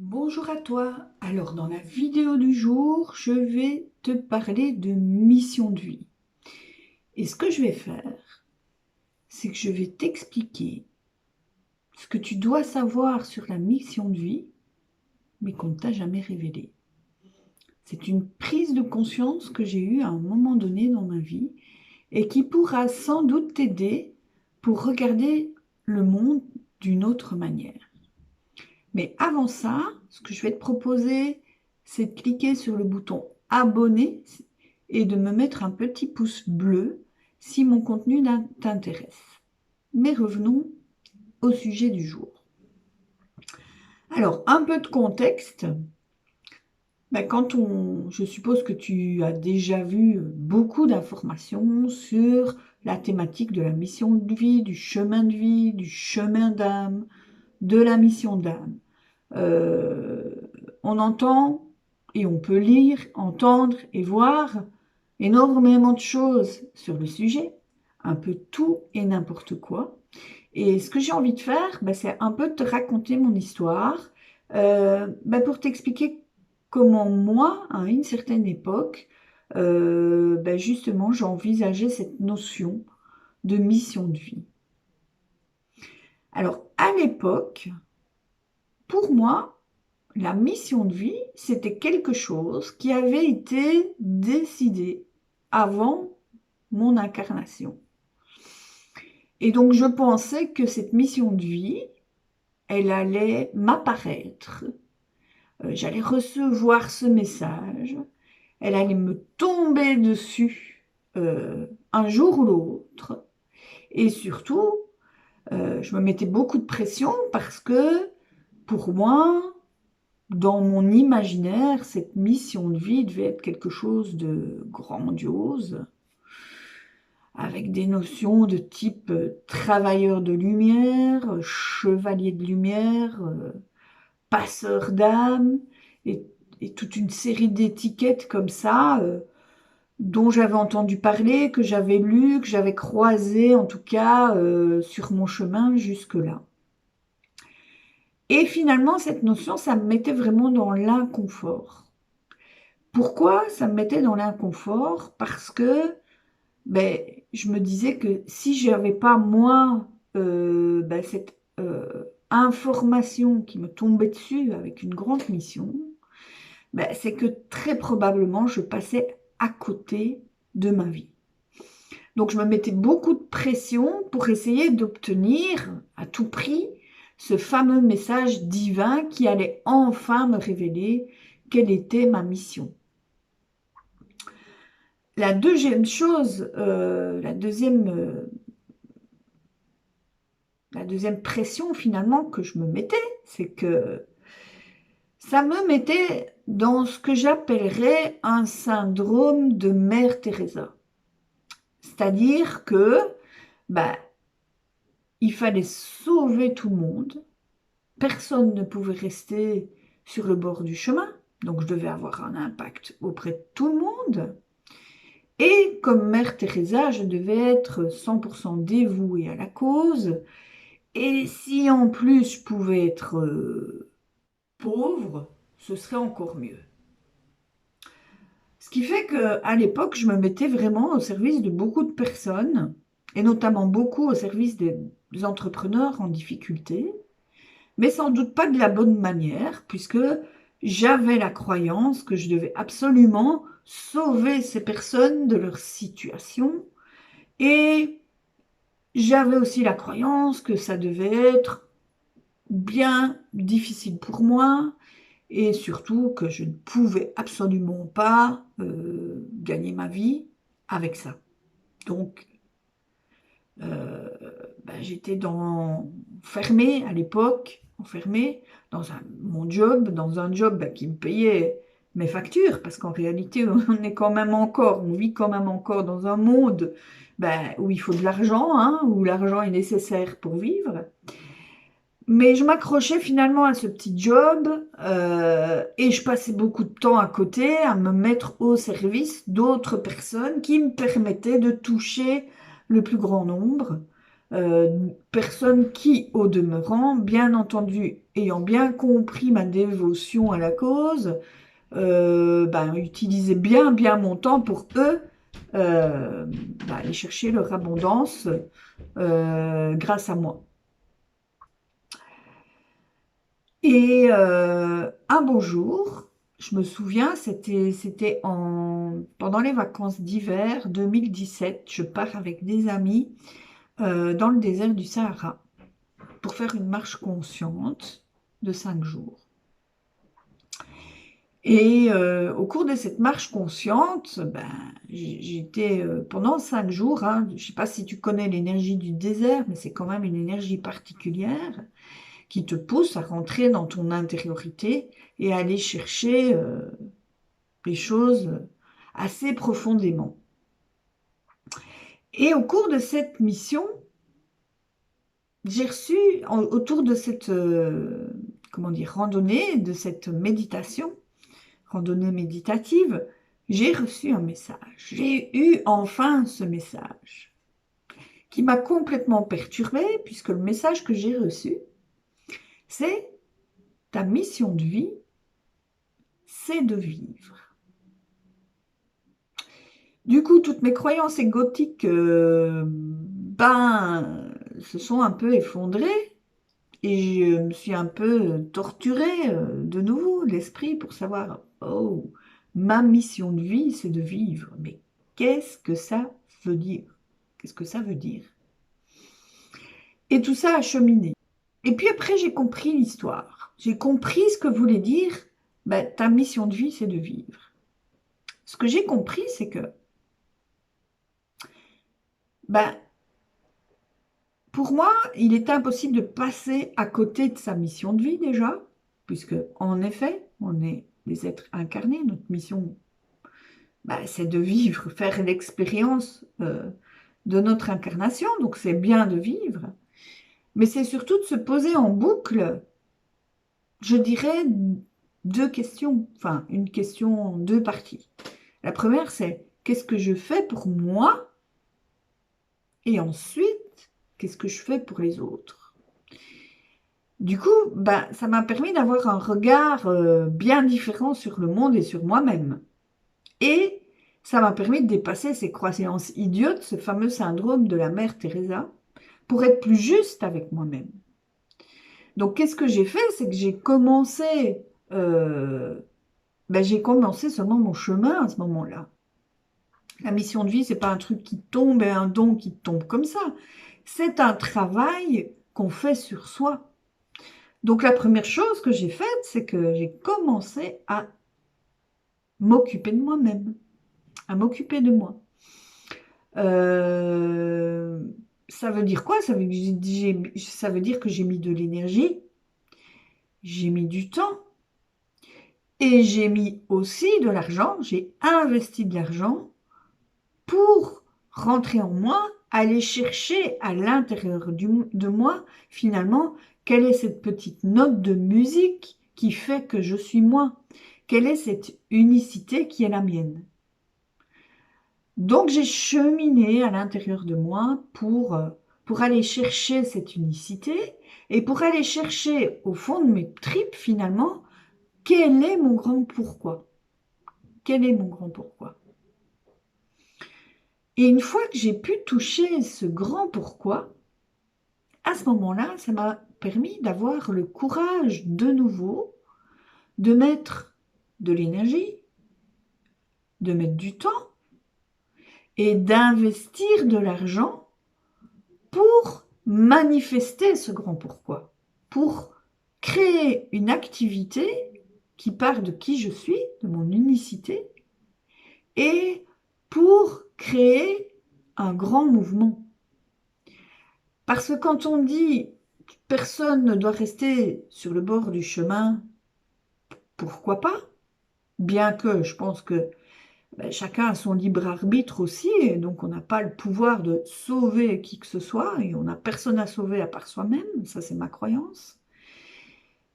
Bonjour à toi. Alors dans la vidéo du jour, je vais te parler de mission de vie. Et ce que je vais faire, c'est que je vais t'expliquer ce que tu dois savoir sur la mission de vie, mais qu'on ne t'a jamais révélé. C'est une prise de conscience que j'ai eue à un moment donné dans ma vie et qui pourra sans doute t'aider pour regarder le monde d'une autre manière. Mais avant ça, ce que je vais te proposer, c'est de cliquer sur le bouton abonner et de me mettre un petit pouce bleu si mon contenu t'intéresse. Mais revenons au sujet du jour. Alors, un peu de contexte. Je suppose que tu as déjà vu beaucoup d'informations sur la thématique de la mission de vie, du chemin de vie, du chemin d'âme, de la mission d'âme. Euh, on entend et on peut lire, entendre et voir énormément de choses sur le sujet, un peu tout et n'importe quoi. Et ce que j'ai envie de faire, c'est un peu te raconter mon histoire pour t'expliquer comment moi, à une certaine époque, justement, j'ai envisagé cette notion de mission de vie. Alors, à l'époque, pour moi, la mission de vie, c'était quelque chose qui avait été décidé avant mon incarnation. Et donc, je pensais que cette mission de vie, elle allait m'apparaître. J'allais recevoir ce message. Elle allait me tomber dessus un jour ou l'autre. Et surtout, je me mettais beaucoup de pression parce que pour moi, dans mon imaginaire, cette mission de vie devait être quelque chose de grandiose, avec des notions de type travailleur de lumière, chevalier de lumière, passeur d'âme, et, et toute une série d'étiquettes comme ça, dont j'avais entendu parler, que j'avais lu, que j'avais croisé, en tout cas, sur mon chemin jusque-là. Et finalement, cette notion, ça me mettait vraiment dans l'inconfort. Pourquoi ça me mettait dans l'inconfort? Parce que je me disais que si je n'avais pas moi cette information qui me tombait dessus avec une grande mission, c'est que très probablement je passais à côté de ma vie. Donc je me mettais beaucoup de pression pour essayer d'obtenir à tout prix ce fameux message divin qui allait enfin me révéler quelle était ma mission. La deuxième chose, la deuxième pression finalement que je me mettais, c'est que ça me mettait dans ce que j'appellerais un syndrome de Mère Teresa. C'est-à-dire que ben, il fallait sauver tout le monde, personne ne pouvait rester sur le bord du chemin, donc je devais avoir un impact auprès de tout le monde. Et comme Mère Teresa, je devais être 100% dévouée à la cause. Et si en plus je pouvais être pauvre, ce serait encore mieux. Ce qui fait qu'à l'époque, je me mettais vraiment au service de beaucoup de personnes, et notamment beaucoup au service des entrepreneurs en difficulté, mais sans doute pas de la bonne manière, puisque j'avais la croyance que je devais absolument sauver ces personnes de leur situation, et j'avais aussi la croyance que ça devait être bien difficile pour moi, et surtout que je ne pouvais absolument pas gagner ma vie avec ça. Donc, j'étais enfermée à l'époque, enfermée dans mon job, dans un job qui me payait mes factures, parce qu'en réalité, on est quand même encore, on vit quand même encore dans un monde où il faut de l'argent, hein, où l'argent est nécessaire pour vivre. Mais je m'accrochais finalement à ce petit job et je passais beaucoup de temps à côté à me mettre au service d'autres personnes qui me permettaient de toucher le plus grand nombre personne qui, au demeurant, bien entendu, ayant bien compris ma dévotion à la cause, utilisaient bien mon temps pour eux aller chercher leur abondance grâce à moi. Et un beau jour, je me souviens, c'était pendant les vacances d'hiver 2017, je pars avec des amis dans le désert du Sahara pour faire une marche consciente de 5 jours. Et au cours de cette marche consciente, j'étais pendant 5 jours, hein, je ne sais pas si tu connais l'énergie du désert, mais c'est quand même une énergie particulière qui te pousse à rentrer dans ton intériorité et à aller chercher les choses assez profondément. Et au cours de cette mission, j'ai reçu, autour de cette randonnée, de cette méditation, randonnée méditative, j'ai reçu un message. J'ai eu enfin ce message qui m'a complètement perturbée, puisque le message que j'ai reçu, c'est ta mission de vie, c'est de vivre. Du coup, toutes mes croyances égotiques se sont un peu effondrées et je me suis un peu torturée de nouveau l'esprit pour savoir, oh, ma mission de vie, c'est de vivre. Mais qu'est-ce que ça veut dire? Qu'est-ce que ça veut dire? Et tout ça a cheminé. Et puis après, j'ai compris l'histoire. J'ai compris ce que voulait dire, ta mission de vie, c'est de vivre. Ce que j'ai compris, c'est que pour moi, il est impossible de passer à côté de sa mission de vie déjà, puisque en effet, on est des êtres incarnés. Notre mission, c'est de vivre, faire l'expérience de notre incarnation, donc c'est bien de vivre. Mais c'est surtout de se poser en boucle, je dirais, 2 questions, enfin une question en 2 parties. La première, c'est qu'est-ce que je fais pour moi? Et ensuite, qu'est-ce que je fais pour les autres? Du coup, ça m'a permis d'avoir un regard bien différent sur le monde et sur moi-même. Et ça m'a permis de dépasser ces croyances idiotes, ce fameux syndrome de la mère Teresa, pour être plus juste avec moi-même. Donc, qu'est-ce que j'ai fait? C'est que j'ai commencé seulement mon chemin à ce moment-là. La mission de vie, c'est pas un truc qui tombe et un don qui tombe comme ça. C'est un travail qu'on fait sur soi. Donc la première chose que j'ai faite, c'est que j'ai commencé à m'occuper de moi-même, à m'occuper de moi. Ça veut dire quoi? Ça veut dire que j'ai mis de l'énergie, j'ai mis du temps et j'ai mis aussi de l'argent, j'ai investi de l'argent pour rentrer en moi, aller chercher à l'intérieur de moi, finalement, quelle est cette petite note de musique qui fait que je suis moi? Quelle est cette unicité qui est la mienne? Donc j'ai cheminé à l'intérieur de moi pour aller chercher cette unicité et pour aller chercher au fond de mes tripes, finalement, quel est mon grand pourquoi? Quel est mon grand pourquoi? Et une fois que j'ai pu toucher ce grand pourquoi, à ce moment-là, ça m'a permis d'avoir le courage de nouveau de mettre de l'énergie, de mettre du temps et d'investir de l'argent pour manifester ce grand pourquoi, pour créer une activité qui part de qui je suis, de mon unicité, et pour créer un grand mouvement. Parce que quand on dit personne ne doit rester sur le bord du chemin, pourquoi pas? Bien que je pense que chacun a son libre arbitre aussi, et donc on n'a pas le pouvoir de sauver qui que ce soit, et on n'a personne à sauver à part soi-même, ça c'est ma croyance.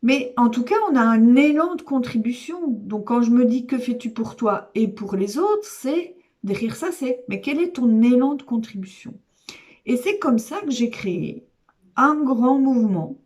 Mais en tout cas, on a un élan de contribution. Donc quand je me dis que fais-tu pour toi et pour les autres, c'est derrière ça, c'est mais quel est ton élan de contribution? Et c'est comme ça que j'ai créé un grand mouvement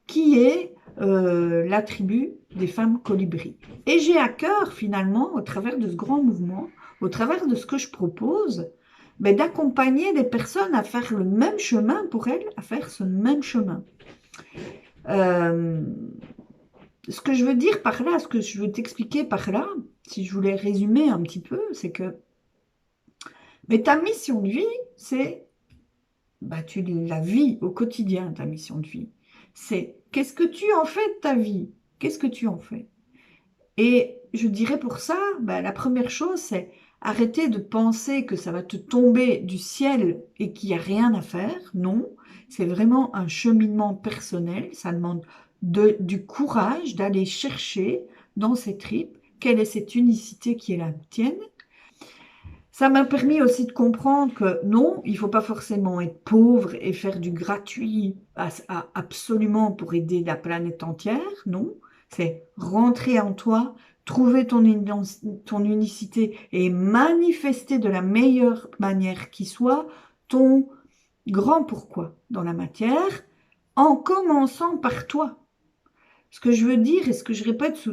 qui est la tribu des femmes colibris. Et j'ai à cœur, finalement, au travers de ce grand mouvement, au travers de ce que je propose, ben, d'accompagner des personnes à faire le même chemin pour elles, à faire ce même chemin. Ce que je veux dire par là, ce que je veux t'expliquer par là, si je voulais résumer un petit peu, c'est que mais ta mission de vie, c'est bah, tu la vis au quotidien, ta mission de vie. C'est qu'est-ce que tu en fais de ta vie? Qu'est-ce que tu en fais? Et je dirais pour ça, bah, la première chose, c'est arrêter de penser que ça va te tomber du ciel et qu'il n'y a rien à faire. Non, c'est vraiment un cheminement personnel. Ça demande du courage d'aller chercher dans ses tripes quelle est cette unicité qui est la tienne. Ça m'a permis aussi de comprendre que non, il ne faut pas forcément être pauvre et faire du gratuit absolument pour aider la planète entière. Non, c'est rentrer en toi, trouver ton unicité et manifester de la meilleure manière qui soit ton grand pourquoi dans la matière, en commençant par toi. Ce que je veux dire et ce que je répète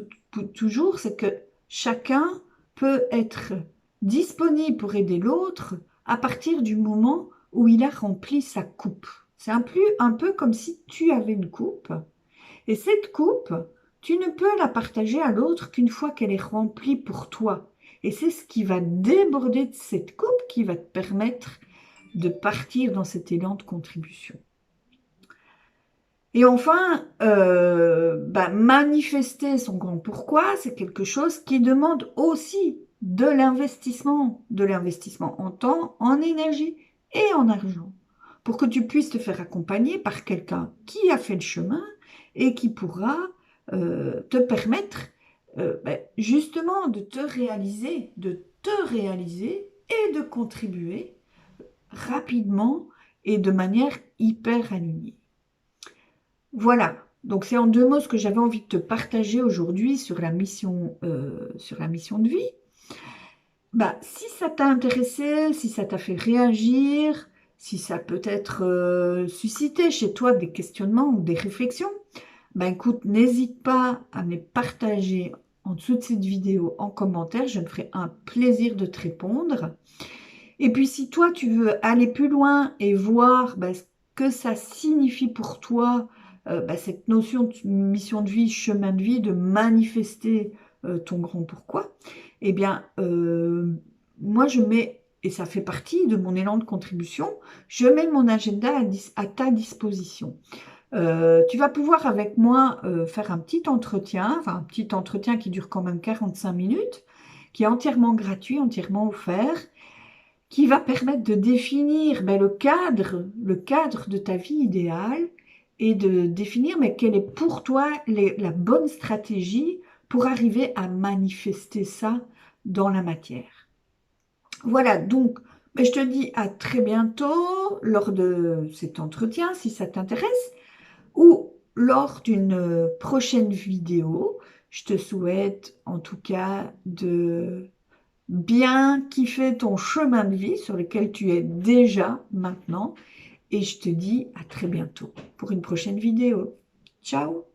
toujours, c'est que chacun peut être disponible pour aider l'autre à partir du moment où il a rempli sa coupe. C'est un peu comme si tu avais une coupe et cette coupe, tu ne peux la partager à l'autre qu'une fois qu'elle est remplie pour toi. Et c'est ce qui va déborder de cette coupe qui va te permettre de partir dans cet élan de contribution. Et enfin, manifester son grand pourquoi, c'est quelque chose qui demande aussi de l'investissement en temps, en énergie et en argent, pour que tu puisses te faire accompagner par quelqu'un qui a fait le chemin et qui pourra te permettre justement de te réaliser et de contribuer rapidement et de manière hyper alignée. Voilà, donc c'est en 2 mots ce que j'avais envie de te partager aujourd'hui sur la mission de vie. Bah, si ça t'a intéressé, si ça t'a fait réagir, si ça peut être suscité chez toi des questionnements ou des réflexions, bah écoute, n'hésite pas à me les partager en dessous de cette vidéo en commentaire, je me ferai un plaisir de te répondre. Et puis si toi tu veux aller plus loin et voir ce que ça signifie pour toi, cette notion de mission de vie, chemin de vie, de manifester ton grand pourquoi, eh bien, moi je mets, et ça fait partie de mon élan de contribution, je mets mon agenda à ta disposition. Tu vas pouvoir avec moi faire un petit entretien qui dure quand même 45 minutes, qui est entièrement gratuit, entièrement offert, qui va permettre de définir le cadre de ta vie idéale et de définir quelle est pour toi la bonne stratégie pour arriver à manifester ça dans la matière. Voilà, donc je te dis à très bientôt lors de cet entretien, si ça t'intéresse, ou lors d'une prochaine vidéo. Je te souhaite en tout cas de bien kiffer ton chemin de vie sur lequel tu es déjà maintenant. Et je te dis à très bientôt pour une prochaine vidéo. Ciao!